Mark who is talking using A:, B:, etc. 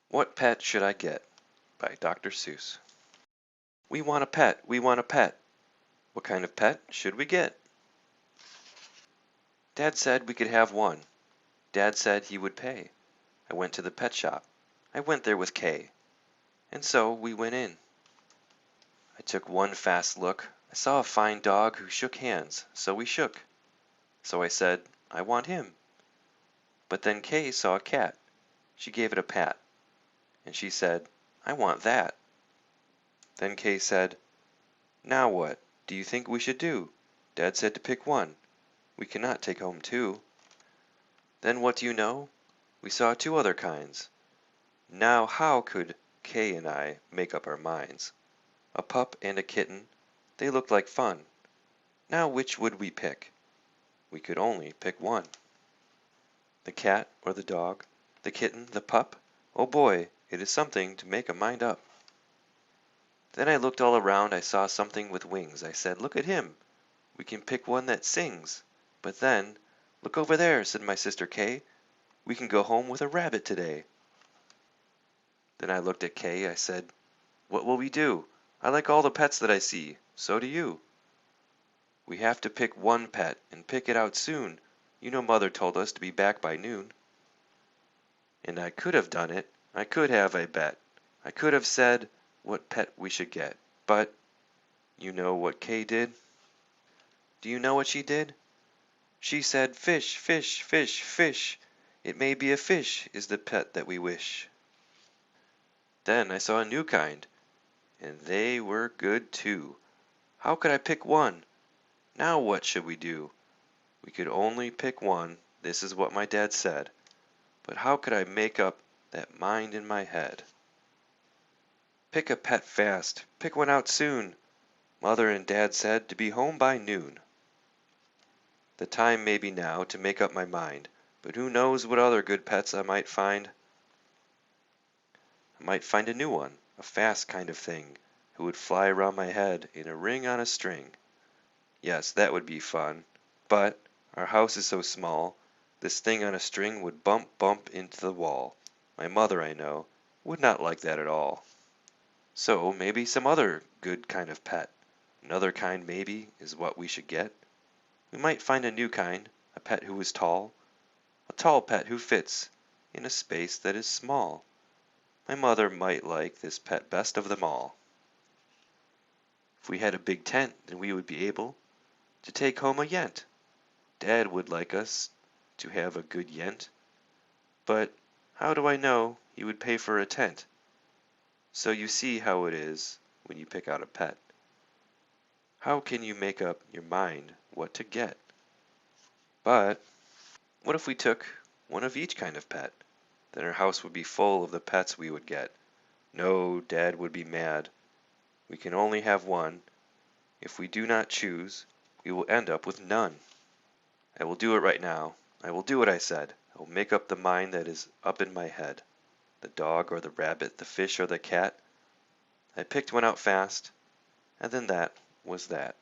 A: What Pet Should I Get? By Dr. Seuss. We want a pet, we want a pet. What kind of pet should we get? Dad said we could have one. Dad said he would pay. I went to the pet shop. I went there with Kay. And so we went in. I took one fast look. I saw a fine dog who shook hands, so we shook. So I said, I want him. But then Kay saw a cat. She gave it a pat. And she said, I want that. Then Kay said, now what do you think we should do? Dad said to pick one. We cannot take home two. Then what do you know? We saw two other kinds. Now how could Kay and I make up our minds? A pup and a kitten, they looked like fun. Now which would we pick? We could only pick one. The cat or the dog, the kitten, the pup? Oh boy, it is something to make a mind up. Then I looked all around, I saw something with wings. I said, look at him. We can pick one that sings. But then, look over there, said my sister Kay. We can go home with a rabbit today. Then I looked at Kay. I said, what will we do? I like all the pets that I see. So do you. We have to pick one pet and pick it out soon. You know Mother told us to be back by noon. And I could have done it. I could have, I bet. I could have said what pet we should get. But you know what Kay did? Do you know what she did? She said, fish, fish, fish, fish. It may be a fish is the pet that we wish. Then I saw a new kind, and they were good too. How could I pick one? Now what should we do? We could only pick one, this is what my dad said. But how could I make up that mind in my head? Pick a pet fast, pick one out soon. Mother and Dad said to be home by noon. The time may be now to make up my mind, but who knows what other good pets I might find? I might find a new one, a fast kind of thing, who would fly around my head in a ring on a string. Yes, that would be fun. But our house is so small, this thing on a string would bump into the wall. My mother, I know, would not like that at all. So maybe some other good kind of pet. Another kind, maybe, is what we should get. We might find a new kind, a pet who is tall. A tall pet who fits in a space that is small. My mother might like this pet best of them all. If we had a big tent, then we would be able to take home a yent. Dad would like us to have a good yent. But how do I know he would pay for a tent? So you see how it is when you pick out a pet. How can you make up your mind what to get? But what if we took one of each kind of pet? Then our house would be full of the pets we would get. No, Dad would be mad. We can only have one. If we do not choose, we will end up with none. I will do it right now. I will do what I said. I will make up the mind that is up in my head. The dog or the rabbit, the fish or the cat. I picked one out fast, and then that was that.